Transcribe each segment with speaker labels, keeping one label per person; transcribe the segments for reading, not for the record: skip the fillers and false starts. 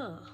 Speaker 1: Huh.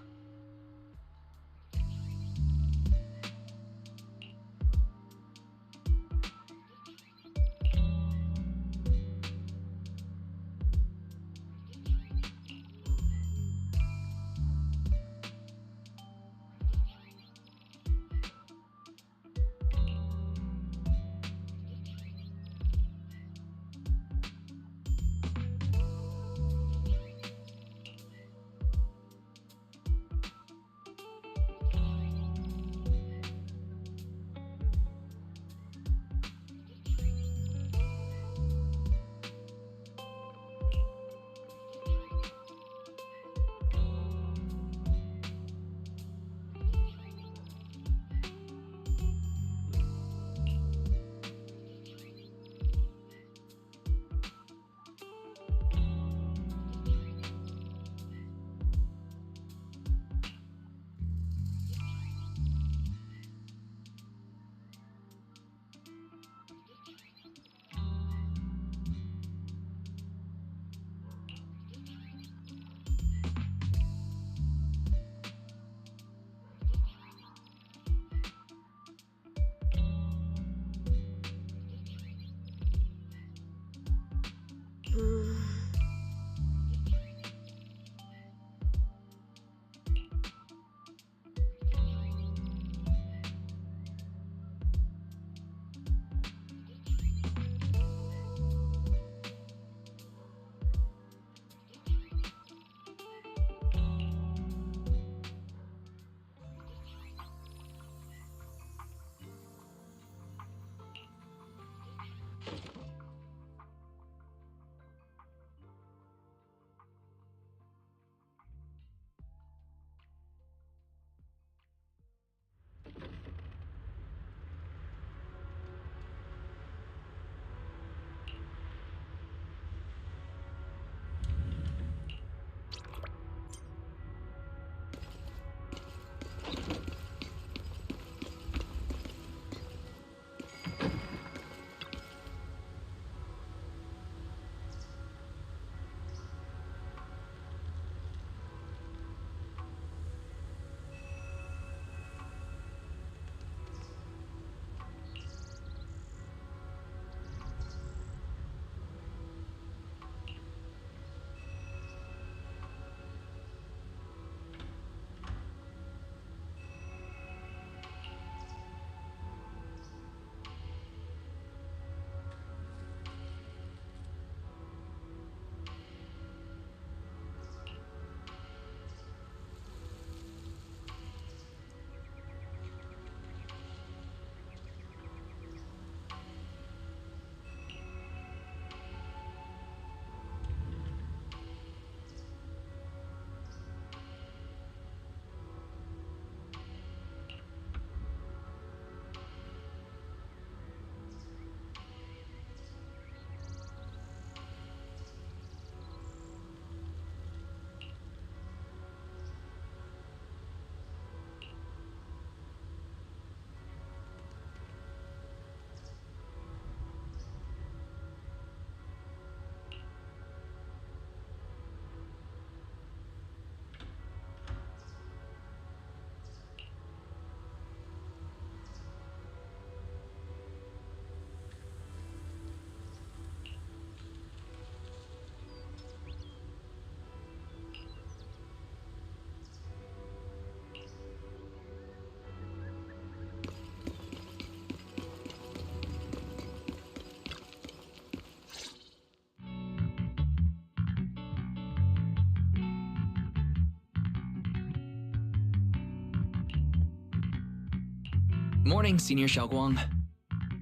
Speaker 2: Morning, Senior Xiaoguang.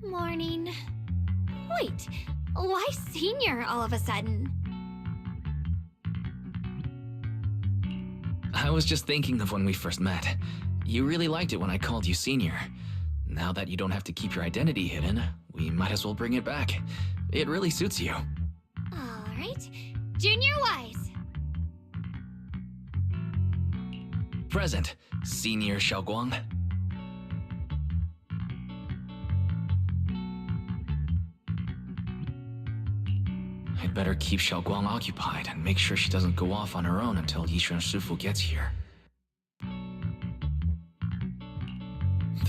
Speaker 3: Morning. Wait, why senior all of a sudden?
Speaker 2: I was just thinking of when we first met. You really liked it when I called you Senior. Now that you don't have to keep your identity hidden, we might as well bring it back. It really suits you.
Speaker 3: Alright. Junior Wise.
Speaker 2: Present, Senior Xiaoguang. I'd better keep Xiaoguang occupied and make sure she doesn't go off on her own until Yishuan Shifu gets here.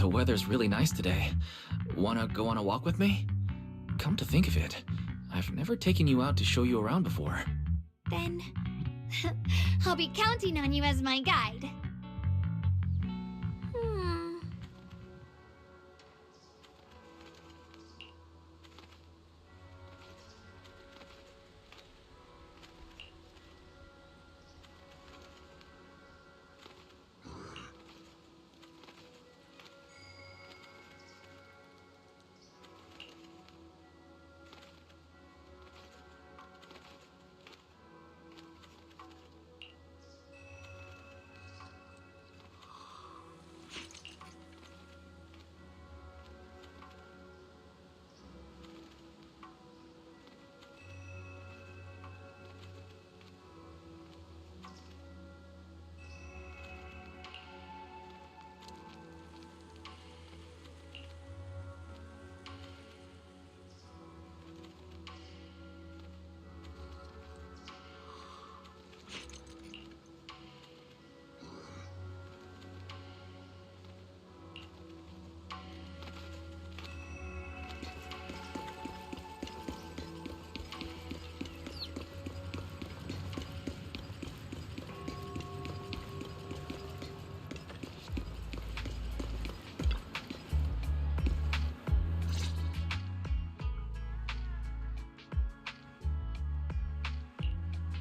Speaker 2: The weather's really nice today. Wanna go on a walk with me? Come to think of it, I've never taken you out to show you around before.
Speaker 3: Then I'll be counting on you as my guide. Hmm.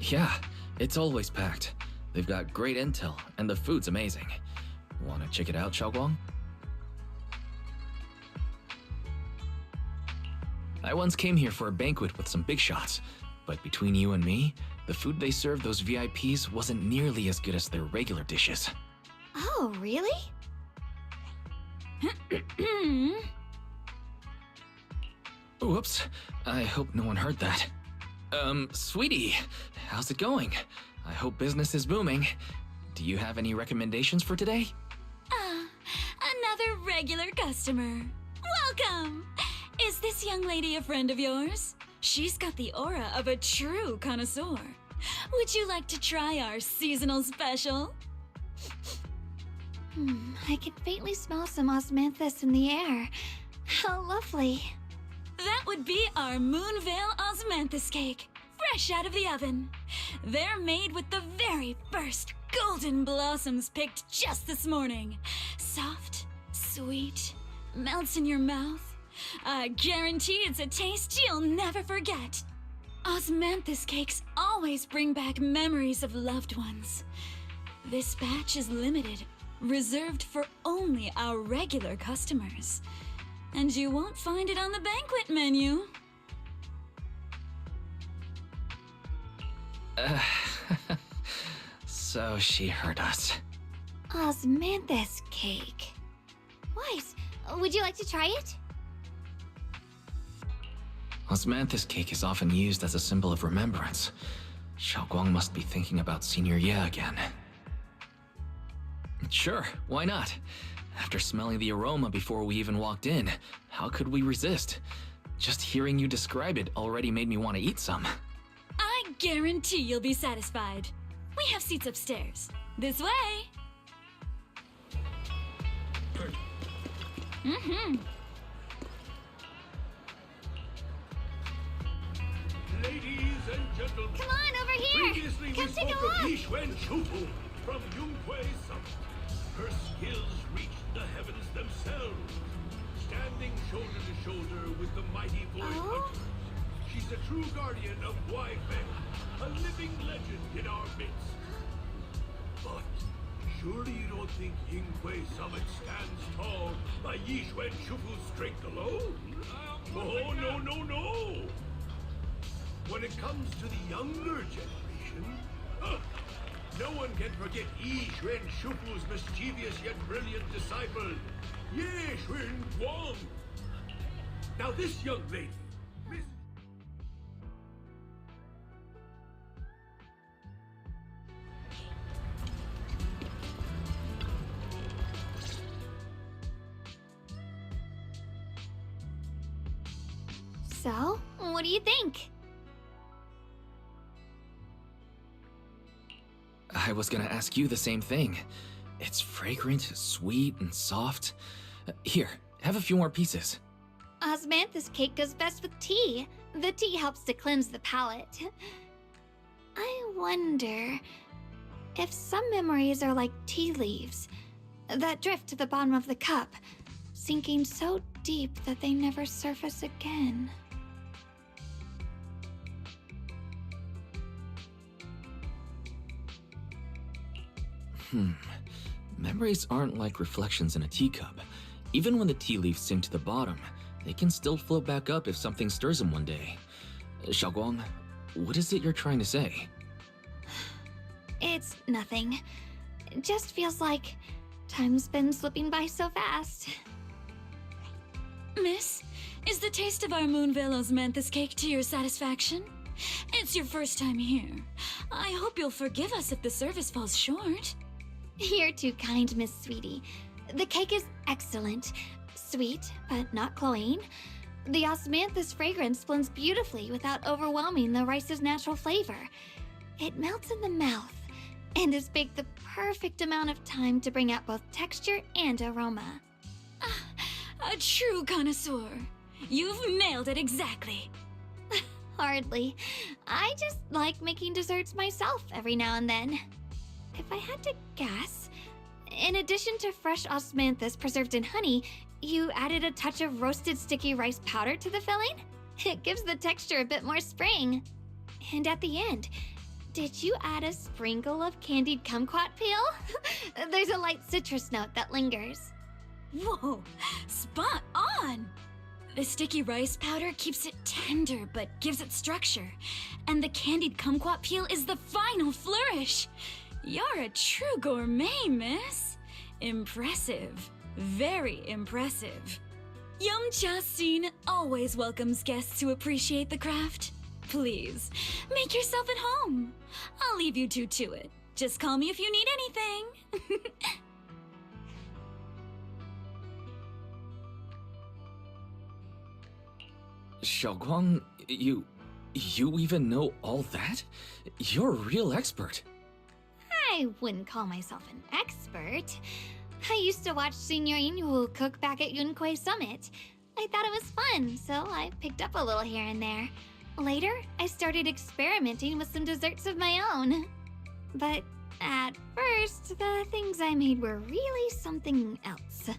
Speaker 2: Yeah, it's always packed. They've got great intel, and the food's amazing. Wanna check it out, Xiaoguang? I once came here for a banquet with some big shots, but between you and me, the food they served those VIPs wasn't nearly as good as their regular dishes.
Speaker 3: Oh, really?
Speaker 2: Whoops, I hope no one heard that. Sweetie, how's it going? I hope business is booming. Do you have any recommendations for today?
Speaker 1: Another regular customer. Welcome! Is this young lady a friend of yours? She's got the aura of a true connoisseur. Would you like to try our seasonal special?
Speaker 3: I can faintly smell some osmanthus in the air. How lovely.
Speaker 1: That would be our Moonvale Osmanthus cake, fresh out of the oven. They're made with the very first golden blossoms picked just this morning. Soft, sweet, melts in your mouth. I guarantee it's a taste you'll never forget. Osmanthus cakes always bring back memories of loved ones. This batch is limited, reserved for only our regular customers. And you won't find it on the banquet menu.
Speaker 2: So she heard us.
Speaker 3: Osmanthus cake. Weiss, would you like to try it?
Speaker 2: Osmanthus cake is often used as a symbol of remembrance. Xiaoguang must be thinking about Senior Ye again. Sure, why not? After smelling the aroma before we even walked in, how could we resist? Just hearing you describe it already made me want to eat some.
Speaker 1: I guarantee you'll be satisfied. We have seats upstairs. This way.
Speaker 4: Ladies and gentlemen,
Speaker 3: Come on, over here!
Speaker 4: previously
Speaker 3: Come
Speaker 4: we
Speaker 3: take a
Speaker 4: spoke
Speaker 3: look!
Speaker 4: of Yixuan Shufu from Yunhui Summit. Her skills reached the heavens themselves, standing shoulder to shoulder with the mighty void hunters. She's a true guardian of Weifeng, a living legend in our midst. But surely you don't think Yunhui Summit stands tall by Yixuan Shufu's strength alone? Oh, no, no, no! When it comes to the younger generation, no one can forget Yi Xuan Shufu's mischievous yet brilliant disciple, Ye Xuan Guang. Now this young lady, Miss...
Speaker 3: So, what do you think?
Speaker 2: I was gonna ask you the same thing. It's fragrant, sweet, and soft. Here, have a few more pieces.
Speaker 3: Osmanthus cake goes best with tea. The tea helps to cleanse the palate. I wonder if some memories are like tea leaves that drift to the bottom of the cup, sinking so deep that they never surface again.
Speaker 2: Memories aren't like reflections in a teacup. Even when the tea leaves sink to the bottom, they can still float back up if something stirs them one day. Xiaoguang, what is it you're trying to say?
Speaker 3: It's nothing. It just feels like time's been slipping by so fast.
Speaker 1: Miss, is the taste of our Moonvale Osmanthus cake to your satisfaction? It's your first time here. I hope you'll forgive us if the service falls short.
Speaker 3: You're too kind, Miss Sweetie. The cake is excellent. Sweet, but not cloying. The osmanthus fragrance blends beautifully without overwhelming the rice's natural flavor. It melts in the mouth and is baked the perfect amount of time to bring out both texture and aroma.
Speaker 1: A true connoisseur. You've nailed it exactly.
Speaker 3: Hardly. I just like making desserts myself every now and then. If I had to guess, in addition to fresh osmanthus preserved in honey, you added a touch of roasted sticky rice powder to the filling? It gives the texture a bit more spring. And at the end, did you add a sprinkle of candied kumquat peel? There's a light citrus note that lingers.
Speaker 1: Whoa, spot on! The sticky rice powder keeps it tender but gives it structure. And the candied kumquat peel is the final flourish. You're a true gourmet, miss. Impressive. Very impressive. Yum-Cha Scene always welcomes guests who appreciate the craft. Please, make yourself at home. I'll leave you two to it. Just call me if you need anything.
Speaker 2: Xiaoguang, you even know all that? You're a real expert.
Speaker 3: I wouldn't call myself an expert. I used to watch Senior Inhu cook back at Yunquei Summit. I thought it was fun, so I picked up a little here and there. Later, I started experimenting with some desserts of my own. But at first, the things I made were really something else.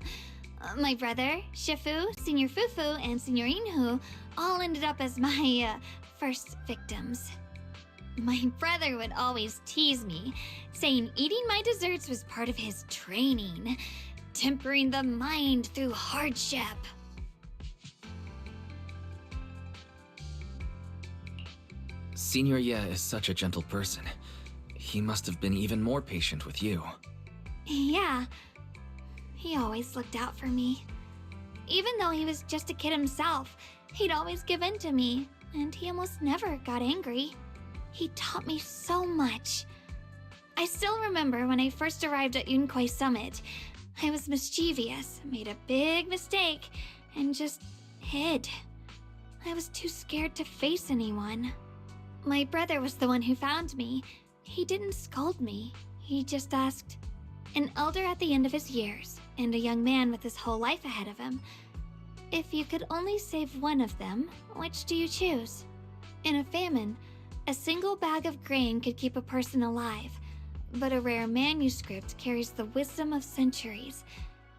Speaker 3: My brother, Shifu, Senior Fufu, and Senior Inhu all ended up as my first victims. My brother would always tease me, saying eating my desserts was part of his training, tempering the mind through hardship.
Speaker 2: Senior Ye is such a gentle person. He must have been even more patient with you.
Speaker 3: Yeah, he always looked out for me. Even though he was just a kid himself, he'd always give in to me, and he almost never got angry. He taught me so much. I still remember when I first arrived at Yunquei Summit. I was mischievous, made a big mistake, and just hid. I was too scared to face anyone. My brother was the one who found me. He didn't scold me. He just asked, an elder at the end of his years, and a young man with his whole life ahead of him, if you could only save one of them, which do you choose? In a famine, a single bag of grain could keep a person alive, but a rare manuscript carries the wisdom of centuries.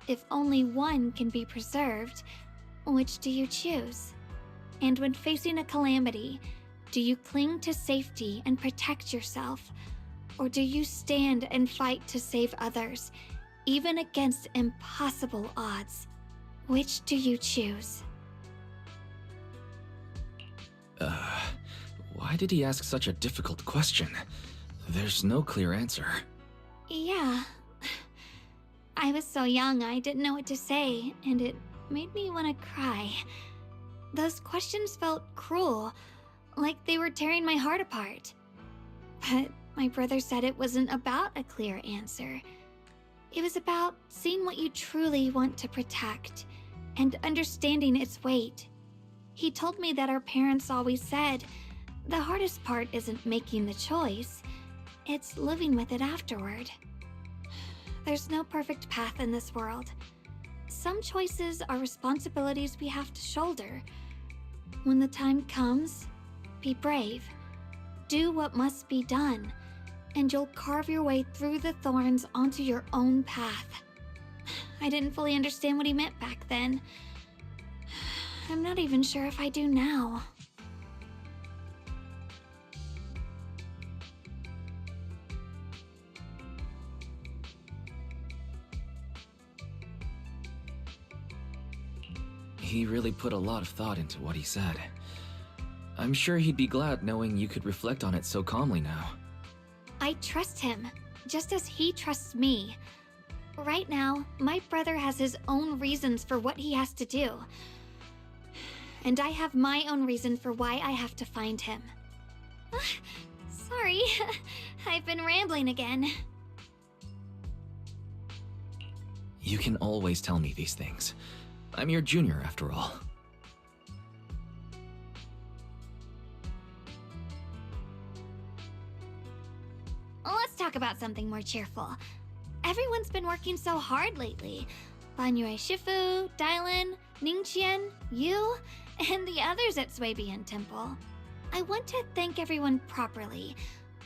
Speaker 3: If only one can be preserved, which do you choose? And when facing a calamity, do you cling to safety and protect yourself? Or do you stand and fight to save others, even against impossible odds? Which do you choose?
Speaker 2: Why did he ask such a difficult question? There's no clear answer.
Speaker 3: Yeah. I was so young I didn't know what to say, and it made me want to cry. Those questions felt cruel, like they were tearing my heart apart. But my brother said it wasn't about a clear answer. It was about seeing what you truly want to protect, and understanding its weight. He told me that our parents always said, the hardest part isn't making the choice, it's living with it afterward. There's no perfect path in this world. Some choices are responsibilities we have to shoulder. When the time comes, be brave. Do what must be done, and you'll carve your way through the thorns onto your own path. I didn't fully understand what he meant back then. I'm not even sure if I do now.
Speaker 2: He really put a lot of thought into what he said. I'm sure he'd be glad knowing you could reflect on it so calmly now.
Speaker 3: I trust him, just as he trusts me. Right now, my brother has his own reasons for what he has to do. And I have my own reason for why I have to find him. Sorry, I've been rambling again.
Speaker 2: You can always tell me these things. I'm your junior, after all.
Speaker 3: Let's talk about something more cheerful. Everyone's been working so hard lately. Banyue Shifu, Dylan, Ningqian, you, and the others at Suibian Temple. I want to thank everyone properly.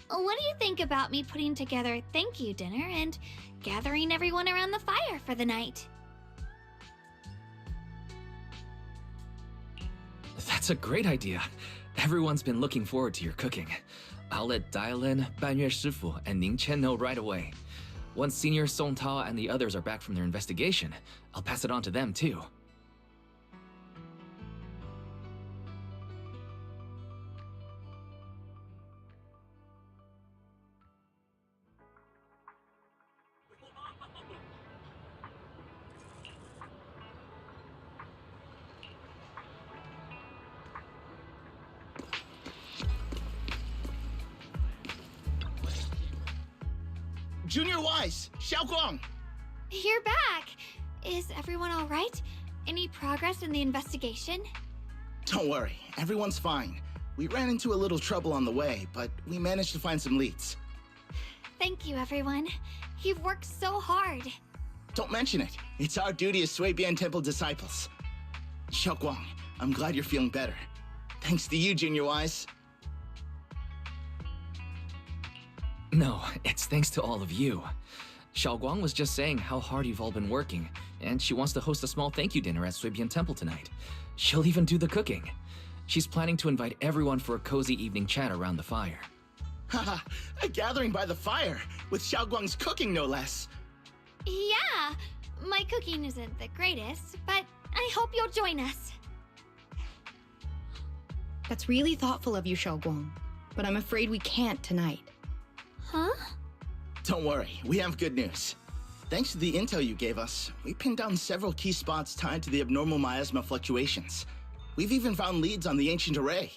Speaker 3: What do you think about me putting together a thank you dinner and gathering everyone around the fire for the night?
Speaker 2: That's a great idea. Everyone's been looking forward to your cooking. I'll let Dylan, Banyue Shifu, and Ning Chen know right away. Once Senior Song Tao and the others are back from their investigation, I'll pass it on to them too.
Speaker 5: Junior Wise, Xiaoguang!
Speaker 3: You're back! Is everyone alright? Any progress in the investigation?
Speaker 5: Don't worry, everyone's fine. We ran into a little trouble on the way, but we managed to find some leads.
Speaker 3: Thank you, everyone. You've worked so hard.
Speaker 5: Don't mention it. It's our duty as Suibian Temple disciples. Xiaoguang, I'm glad you're feeling better. Thanks to you, Junior Wise.
Speaker 2: No, it's thanks to all of you. Xiaoguang was just saying how hard you've all been working, and she wants to host a small thank you dinner at Suibian Temple tonight. She'll even do the cooking. She's planning to invite everyone for a cozy evening chat around the fire.
Speaker 5: Haha, a gathering by the fire, with Xiaoguang's cooking no less.
Speaker 3: Yeah, my cooking isn't the greatest, but I hope you'll join us.
Speaker 6: That's really thoughtful of you, Xiaoguang, but I'm afraid we can't tonight.
Speaker 3: Huh?
Speaker 5: Don't worry, we have good news. Thanks to the intel you gave us, we pinned down several key spots tied to the abnormal miasma fluctuations. We've even found leads on the ancient array.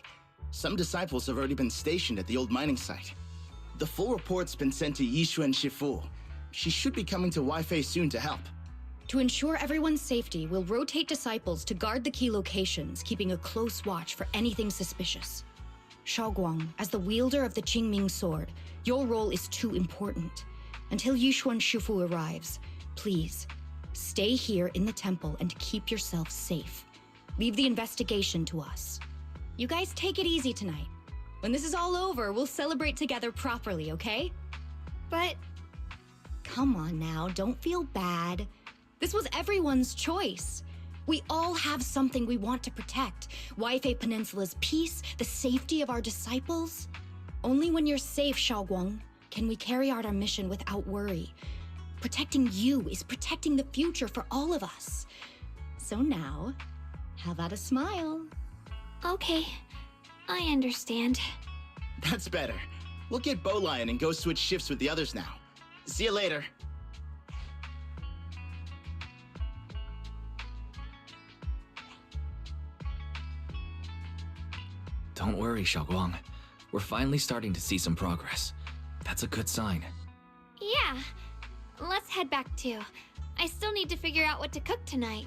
Speaker 5: Some disciples have already been stationed at the old mining site. The full report's been sent to Yishuan Shifu. She should be coming to Waifei soon to help.
Speaker 6: To ensure everyone's safety, we'll rotate disciples to guard the key locations, keeping a close watch for anything suspicious. Xiaoguang, as the wielder of the Qingming sword, your role is too important. Until Yishuan Shifu arrives, please, stay here in the temple and keep yourself safe. Leave the investigation to us. You guys take it easy tonight. When this is all over, we'll celebrate together properly, okay?
Speaker 3: But
Speaker 6: Come on now, don't feel bad. This was everyone's choice. We all have something we want to protect. Waifei Peninsula's peace, the safety of our disciples. Only when you're safe, Xiaoguang, can we carry out our mission without worry. Protecting you is protecting the future for all of us. So now, how about a smile?
Speaker 3: okay, I understand.
Speaker 5: That's better. We'll get Bowlion and go switch shifts with the others now. See you later.
Speaker 2: Don't worry, Xiaoguang. We're finally starting to see some progress. That's a good sign.
Speaker 3: Yeah, let's head back too. I still need to figure out what to cook tonight.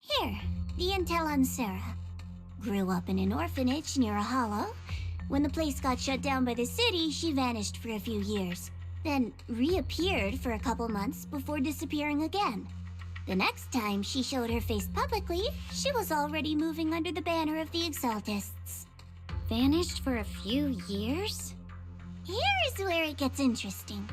Speaker 7: Here, the intel on Sarah. Grew up in an orphanage near a hollow. When the place got shut down by the city, she vanished for a few years. Then reappeared for a couple months before disappearing again. The next time she showed her face publicly, she was already moving under the banner of the Exaltists.
Speaker 3: Vanished for a few years?
Speaker 7: Here's where it gets interesting.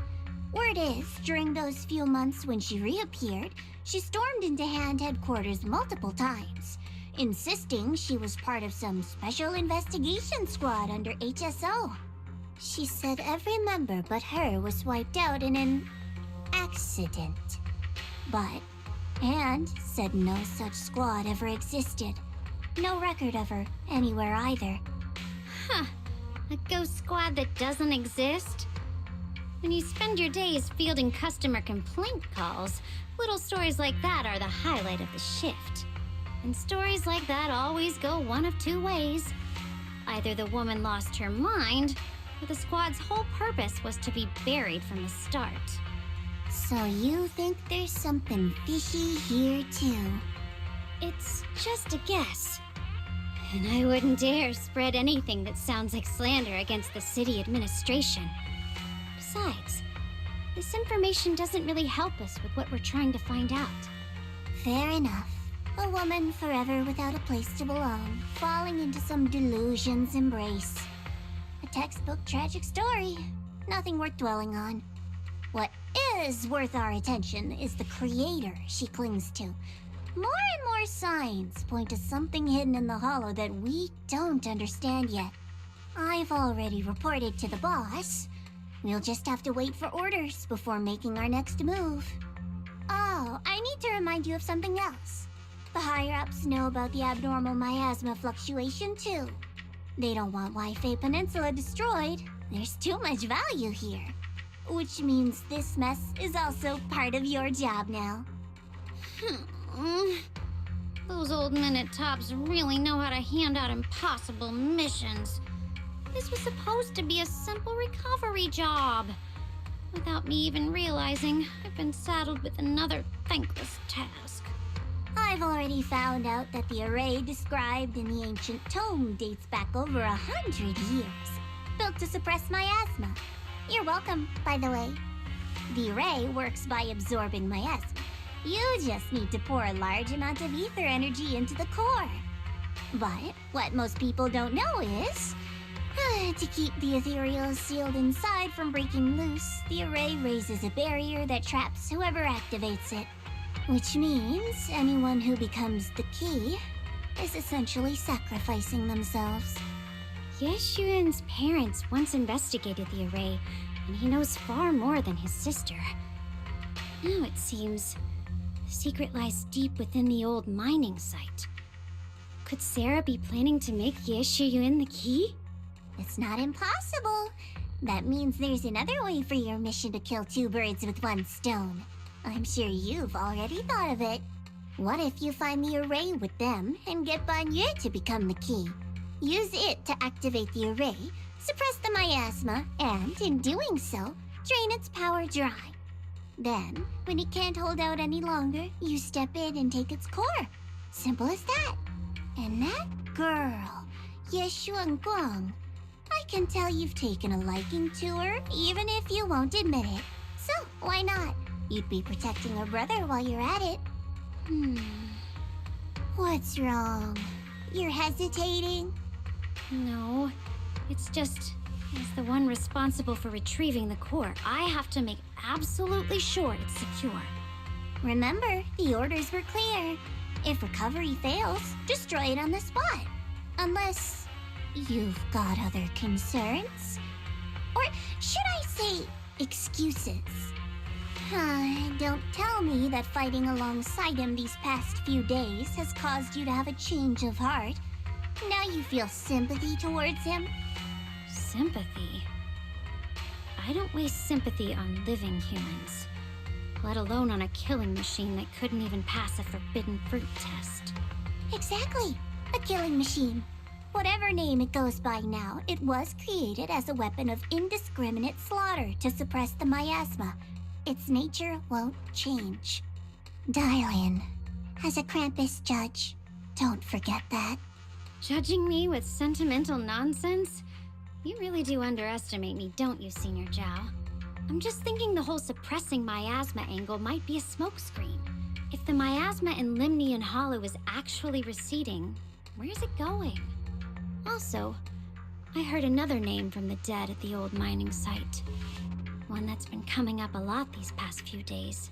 Speaker 7: Word is, during those few months when she reappeared, she stormed into Hand headquarters multiple times, insisting she was part of some special investigation squad under HSO. She said every member but her was wiped out in an accident. But Hand said no such squad ever existed. No record of her anywhere either.
Speaker 3: Huh. A ghost squad that doesn't exist? When you spend your days fielding customer complaint calls, little stories like that are the highlight of the shift. And stories like that always go one of two ways. Either the woman lost her mind, or the squad's whole purpose was to be buried from the start.
Speaker 7: So you think there's something fishy here too?
Speaker 3: It's just a guess. And I wouldn't dare spread anything that sounds like slander against the city administration. Besides, this information doesn't really help us with what we're trying to find out.
Speaker 7: Fair enough. A woman forever without a place to belong, falling into some delusion's embrace. A textbook tragic story. Nothing worth dwelling on. What is worth our attention is the creator she clings to. More and more signs point to something hidden in the hollow that we don't understand yet. I've already reported to the boss. We'll just have to wait for orders before making our next move. Oh, I need to remind you of something else. The higher-ups know about the abnormal miasma fluctuation, too. They don't want Wi-Fi Peninsula destroyed. There's too much value here. Which means this mess is also part of your job now.
Speaker 3: Those old men at Tops really know how to hand out impossible missions. This was supposed to be a simple recovery job. Without me even realizing, I've been saddled with another thankless task.
Speaker 7: I've already found out that the array described in the ancient tome dates back over 100 years, built to suppress miasma. You're welcome, by the way. The array works by absorbing miasma. You just need to pour a large amount of ether energy into the core. But what most people don't know is, to keep the ethereal sealed inside from breaking loose, the array raises a barrier that traps whoever activates it. Which means anyone who becomes the key is essentially sacrificing themselves.
Speaker 3: Yeshuan's parents once investigated the array, and he knows far more than his sister. Now it seems the secret lies deep within the old mining site. Could Sarah be planning to make Yeshuyun the key?
Speaker 7: It's not impossible. That means there's another way for your mission to kill two birds with one stone. I'm sure you've already thought of it. What if you find the array with them and get Banye to become the key? Use it to activate the array, suppress the miasma, and in doing so, drain its power dry. Then, when it can't hold out any longer, you step in and take its core. Simple as that. And that girl, Yeshuan Guang, I can tell you've taken a liking to her, even if you won't admit it. So, why not? You'd be protecting her brother while you're at it. What's wrong? You're hesitating?
Speaker 3: No, it's just, as the one responsible for retrieving the core, I have to make absolutely sure it's secure.
Speaker 7: Remember, the orders were clear. If recovery fails, destroy it on the spot. Unless you've got other concerns. Or should I say, excuses? Don't tell me that fighting alongside him these past few days has caused you to have a change of heart. Now you feel sympathy towards him?
Speaker 3: Sympathy? I don't waste sympathy on living humans, let alone on a killing machine that couldn't even pass a forbidden fruit test.
Speaker 7: Exactly, a killing machine. Whatever name it goes by now, it was created as a weapon of indiscriminate slaughter to suppress the miasma. Its nature won't change. Dial in. As a Krampus judge, don't forget that.
Speaker 8: Judging me with sentimental nonsense? You really do underestimate me, don't you, Senior Zhao? I'm just thinking the whole suppressing miasma angle might be a smokescreen. If the miasma in Limnian Hollow is actually receding, where's it going? Also, I heard another name from the dead at the old mining site. One that's been coming up a lot these past few days.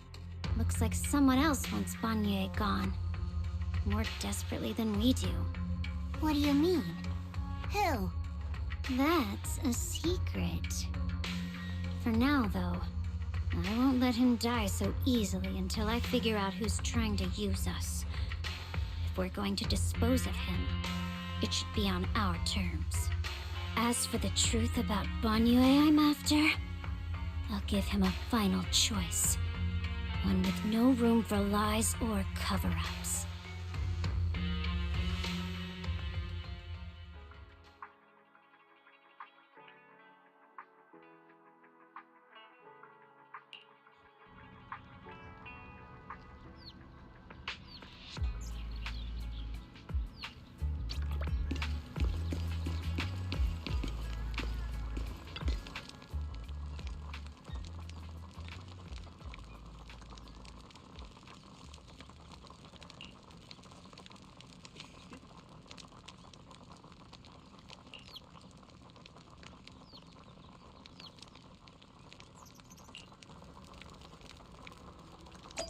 Speaker 8: Looks like someone else wants Banyue gone. More desperately than we do.
Speaker 7: What do you mean? Who?
Speaker 8: That's a secret. For now, though, I won't let him die so easily until I figure out who's trying to use us. If we're going to dispose of him, it should be on our terms. As for the truth about Banyue I'm after, I'll give him a final choice. One with no room for lies or cover-ups.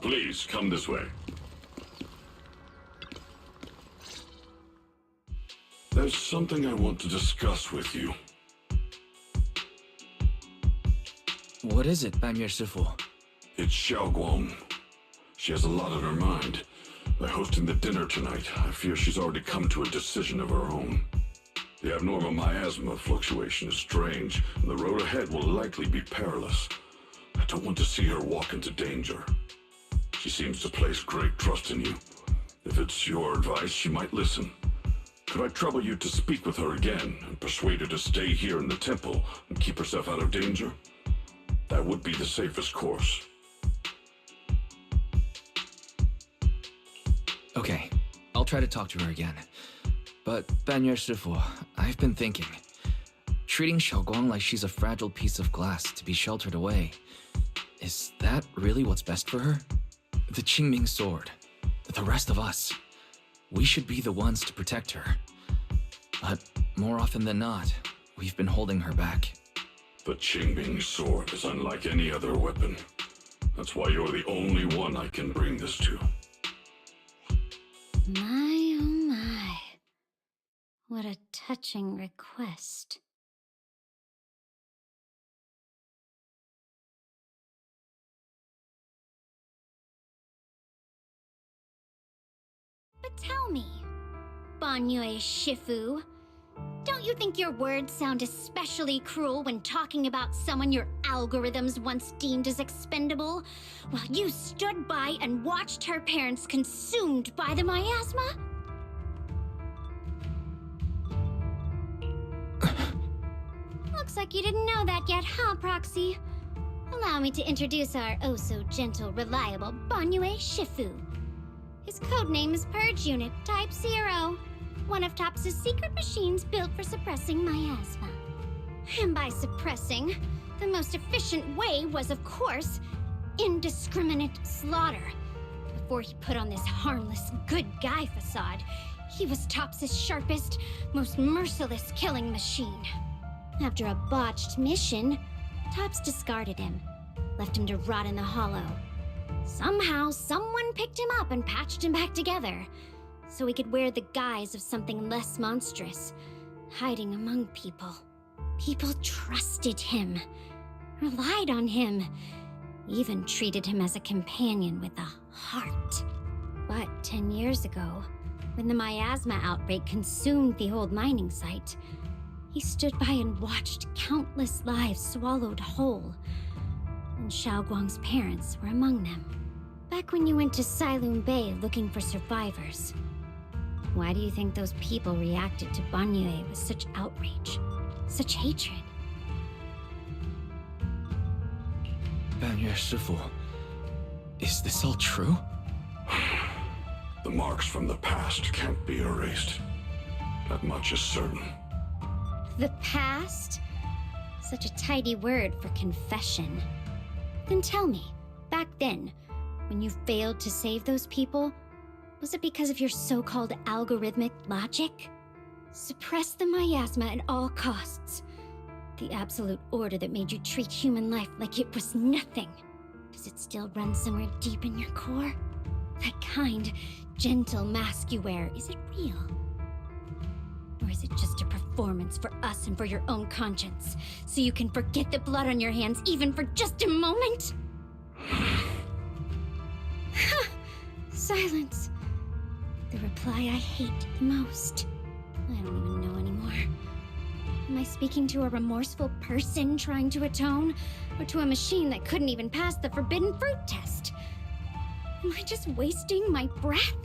Speaker 4: Please, come this way. There's something I want to discuss with you.
Speaker 2: What is it, Banyue Shifu?
Speaker 4: It's Xiaoguang. She has a lot on her mind. By hosting the dinner tonight, I fear she's already come to a decision of her own. The abnormal miasma fluctuation is strange, and the road ahead will likely be perilous. I don't want to see her walk into danger. She seems to place great trust in you. If it's your advice, she might listen. Could I trouble you to speak with her again and persuade her to stay here in the temple and keep herself out of danger? That would be the safest course.
Speaker 2: Okay, I'll try to talk to her again. But, Banyue Shifu, I've been thinking. Treating Xiaoguang like she's a fragile piece of glass to be sheltered away. Is that really what's best for her? The Qingming sword. The rest of us. We should be the ones to protect her. But more often than not, we've been holding her back.
Speaker 4: The Qingming sword is unlike any other weapon. That's why you're the only one I can bring this to.
Speaker 8: My, oh my. What a touching request. But tell me, Banyue Shifu, don't you think your words sound especially cruel when talking about someone your algorithms once deemed as expendable, while you stood by and watched her parents consumed by the miasma? Looks like you didn't know that yet, huh, Proxy? Allow me to introduce our oh-so-gentle, reliable Banyue Shifu. His codename is Purge Unit Type 0, one of TOPS' secret machines built for suppressing miasma. And by suppressing, the most efficient way was, of course, indiscriminate slaughter. Before he put on this harmless, good guy facade, he was TOPS' sharpest, most merciless killing machine. After a botched mission, TOPS discarded him, left him to rot in the hollow. Somehow, someone picked him up and patched him back together, so he could wear the guise of something less monstrous, hiding among people. People trusted him, relied on him, even treated him as a companion with a heart. But 10 years ago, when the miasma outbreak consumed the old mining site, he stood by and watched countless lives swallowed whole. And Xiaoguang's parents were among them. Back when you went to Sailoon Bay looking for survivors, why do you think those people reacted to Banyue with such outrage, such hatred?
Speaker 2: Banyue Shifu, is this all true?
Speaker 4: The marks from the past can't be erased. That much is certain.
Speaker 8: The past? Such a tidy word for confession. Then tell me, back then, when you failed to save those people, was it because of your so-called algorithmic logic? Suppress the miasma at all costs. The absolute order that made you treat human life like it was nothing. Does it still run somewhere deep in your core? That kind, gentle mask you wear, is it real? Or is it just a performance for us and for your own conscience, so you can forget the blood on your hands even for just a moment? Silence. The reply I hate the most. I don't even know anymore. Am I speaking to a remorseful person trying to atone? Or to a machine that couldn't even pass the forbidden fruit test? Am I just wasting my breath?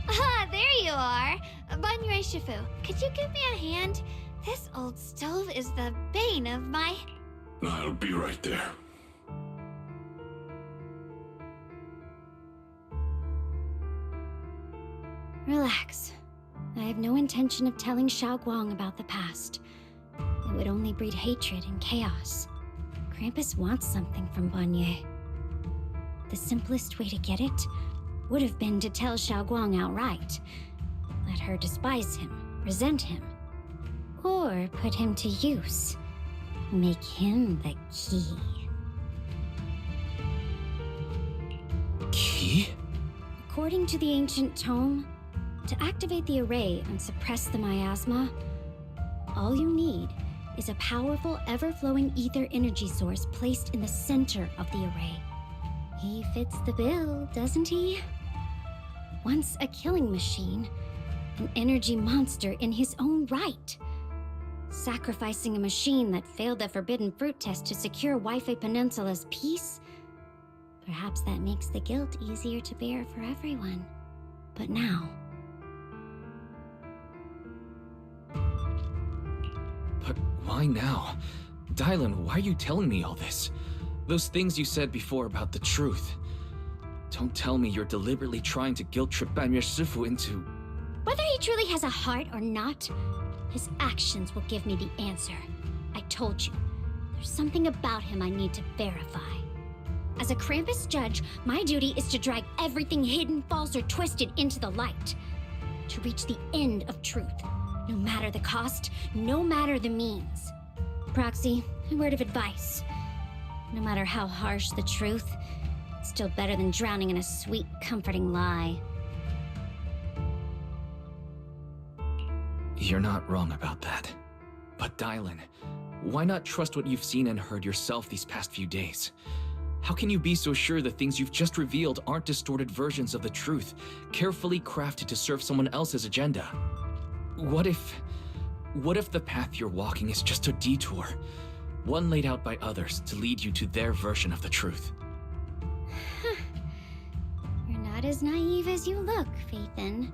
Speaker 3: Ah, there you are! Banyue Shifu, could you give me a hand? This old stove is the bane of my...
Speaker 4: I'll be right there.
Speaker 8: Relax. I have no intention of telling Xiaoguang about the past. It would only breed hatred and chaos. Krampus wants something from Banyue. The simplest way to get it would have been to tell Xiaoguang outright. Let her despise him, resent him, or put him to use. Make him the key.
Speaker 2: Key?
Speaker 8: According to the ancient tome, to activate the array and suppress the miasma, all you need is a powerful, ever-flowing ether energy source placed in the center of the array. He fits the bill, doesn't he? Once a killing machine, an energy monster in his own right. Sacrificing a machine that failed the forbidden fruit test to secure Wi-Fi Peninsula's peace? Perhaps that makes the guilt easier to bear for everyone. But now...
Speaker 2: But why now? Dylan, why are you telling me all this? Those things you said before about the truth. Don't tell me you're deliberately trying to guilt-trip Banyue Shifu into...
Speaker 8: Whether he truly has a heart or not, his actions will give me the answer. I told you, there's something about him I need to verify. As a Krampus judge, my duty is to drag everything hidden, false, or twisted into the light. To reach the end of truth. No matter the cost, no matter the means. Proxy, a word of advice. No matter how harsh the truth, it's still better than drowning in a sweet, comforting lie.
Speaker 2: You're not wrong about that. But Dylan, why not trust what you've seen and heard yourself these past few days? How can you be so sure the things you've just revealed aren't distorted versions of the truth, carefully crafted to serve someone else's agenda? What if the path you're walking is just a detour? One laid out by others to lead you to their version of the truth.
Speaker 8: You're not as naive as you look, Phaethon.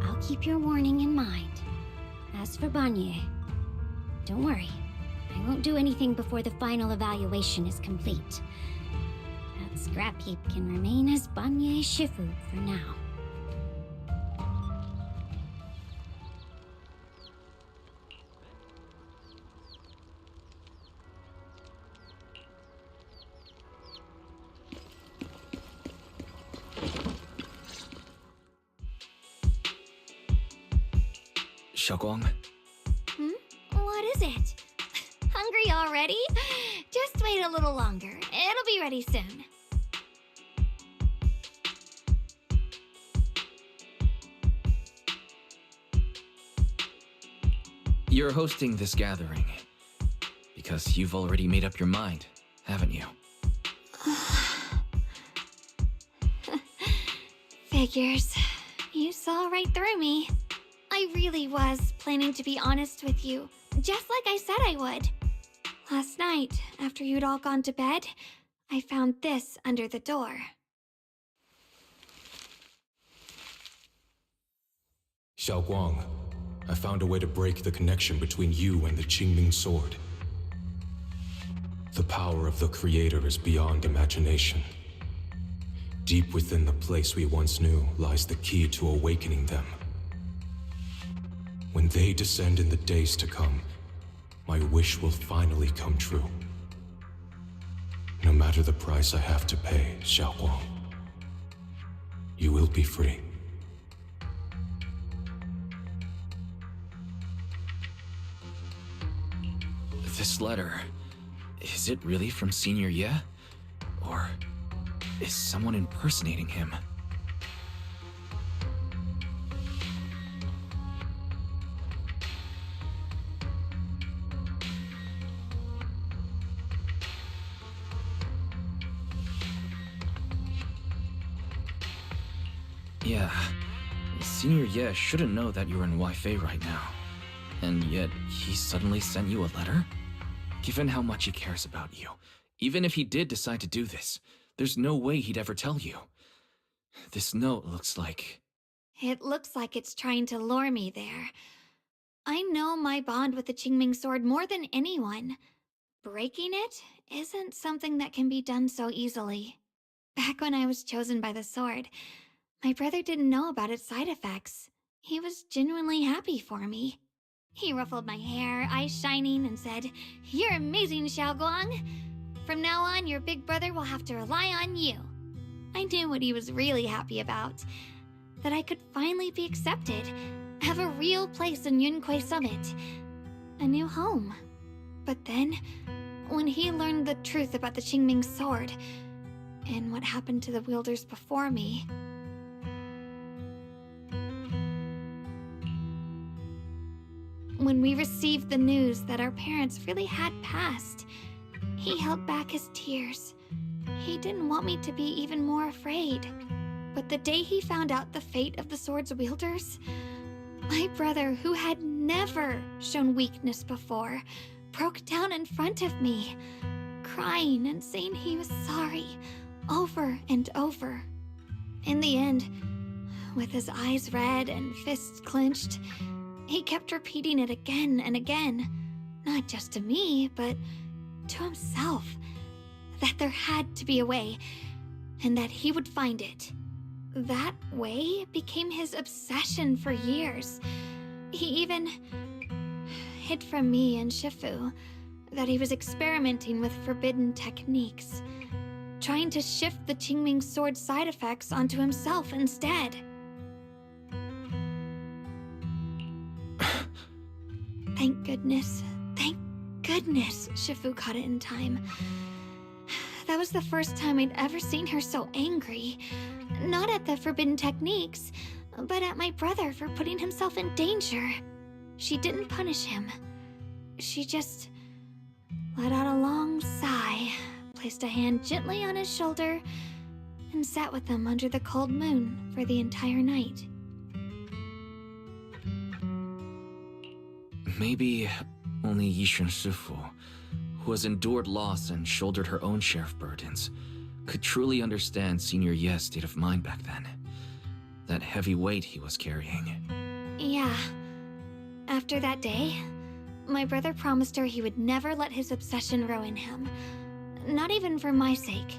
Speaker 8: I'll keep your warning in mind. As for Banyue, don't worry. I won't do anything before the final evaluation is complete. That scrap heap can remain as Banyue Shifu for now.
Speaker 2: Xiaoguang?
Speaker 3: What is it? Hungry already? Just wait a little longer. It'll be ready soon.
Speaker 2: You're hosting this gathering because you've already made up your mind, haven't you?
Speaker 3: Figures. You saw right through me. I really was planning to be honest with you, just like I said I would. Last night, after you'd all gone to bed, I found this under the door.
Speaker 9: Xiaoguang, I found a way to break the connection between you and the Qingming sword. The power of the Creator is beyond imagination. Deep within the place we once knew lies the key to awakening them. When they descend in the days to come, my wish will finally come true. No matter the price I have to pay, Xiaoguang, you will be free.
Speaker 2: This letter, is it really from Senior Ye? Or is someone impersonating him? Yeah, Senior Ye shouldn't know that you're in Wi-Fi right now. And yet, he suddenly sent you a letter? Given how much he cares about you, even if he did decide to do this, there's no way he'd ever tell you. This note looks like...
Speaker 3: It looks like it's trying to lure me there. I know my bond with the Qingming sword more than anyone. Breaking it isn't something that can be done so easily. Back when I was chosen by the sword, my brother didn't know about its side effects. He was genuinely happy for me. He ruffled my hair, eyes shining, and said, "You're amazing, Xiaoguang. From now on, your big brother will have to rely on you." I knew what he was really happy about. That I could finally be accepted, have a real place in Yunquei Summit. A new home. But then, when he learned the truth about the Qingming sword, and what happened to the wielders before me... When we received the news that our parents really had passed, he held back his tears. He didn't want me to be even more afraid. But the day he found out the fate of the sword's wielders, my brother, who had never shown weakness before, broke down in front of me, crying and saying he was sorry, over and over. In the end, with his eyes red and fists clenched, he kept repeating it again and again, not just to me, but to himself, that there had to be a way, and that he would find it. That way became his obsession for years. He even hid from me and Shifu that he was experimenting with forbidden techniques, trying to shift the Qingming sword side effects onto himself instead. Thank goodness Shifu caught it in time. That was the first time I'd ever seen her so angry. Not at the forbidden techniques, but at my brother for putting himself in danger. She didn't punish him. She just let out a long sigh, placed a hand gently on his shoulder, and sat with him under the cold moon for the entire night.
Speaker 2: Maybe only Yishun Shifu, who has endured loss and shouldered her own share of burdens, could truly understand Senior Ye's state of mind back then. That heavy weight he was carrying.
Speaker 3: Yeah. After that day, my brother promised her he would never let his obsession ruin him. Not even for my sake.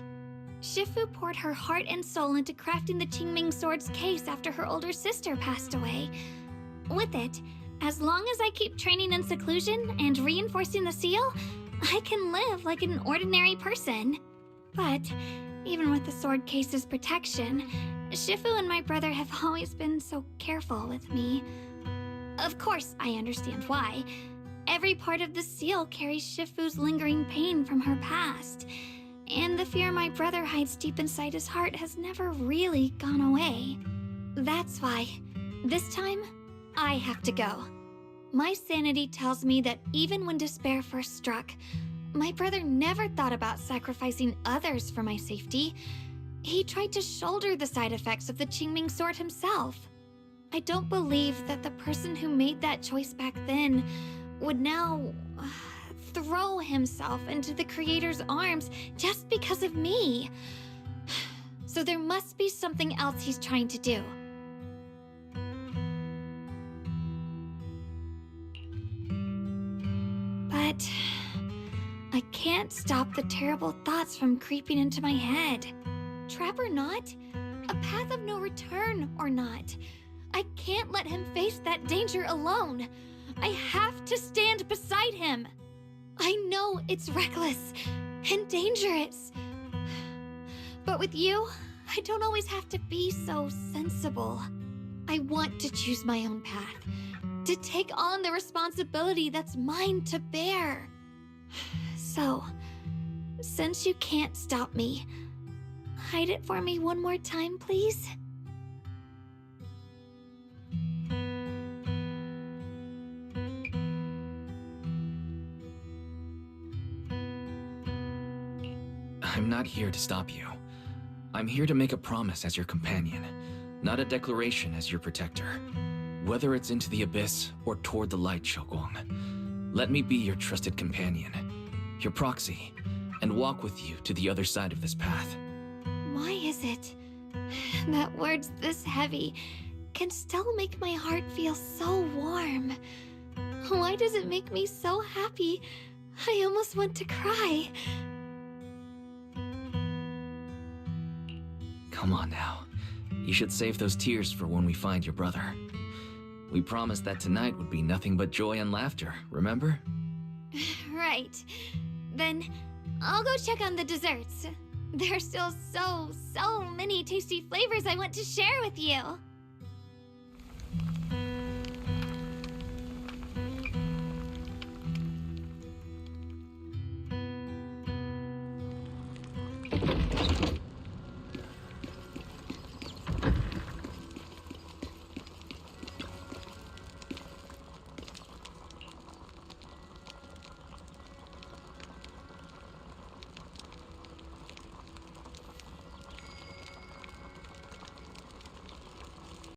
Speaker 3: Shifu poured her heart and soul into crafting the Qingming sword's case after her older sister passed away. With it, as long as I keep training in seclusion and reinforcing the seal, I can live like an ordinary person. But even with the sword case's protection, Shifu and my brother have always been so careful with me. Of course, I understand why. Every part of the seal carries Shifu's lingering pain from her past, and the fear my brother hides deep inside his heart has never really gone away. That's why, this time, I have to go. My sanity tells me that even when despair first struck, my brother never thought about sacrificing others for my safety. He tried to shoulder the side effects of the Qingming sword himself. I don't believe that the person who made that choice back then would now throw himself into the Creator's arms just because of me. So there must be something else he's trying to do. But I can't stop the terrible thoughts from creeping into my head. Trap or not, a path of no return or not, I can't let him face that danger alone. I have to stand beside him. I know it's reckless and dangerous. But with you, I don't always have to be so sensible. I want to choose my own path, to take on the responsibility that's mine to bear. So, since you can't stop me, hide it for me one more time, please?
Speaker 2: I'm not here to stop you. I'm here to make a promise as your companion, not a declaration as your protector. Whether it's into the abyss or toward the light, Xiaoguang, let me be your trusted companion, your proxy, and walk with you to the other side of this path.
Speaker 3: Why is it that words this heavy can still make my heart feel so warm? Why does it make me so happy I almost want to cry?
Speaker 2: Come on now. You should save those tears for when we find your brother. We promised that tonight would be nothing but joy and laughter, remember?
Speaker 3: Right. Then I'll go check on the desserts. There's still so many tasty flavors I want to share with you.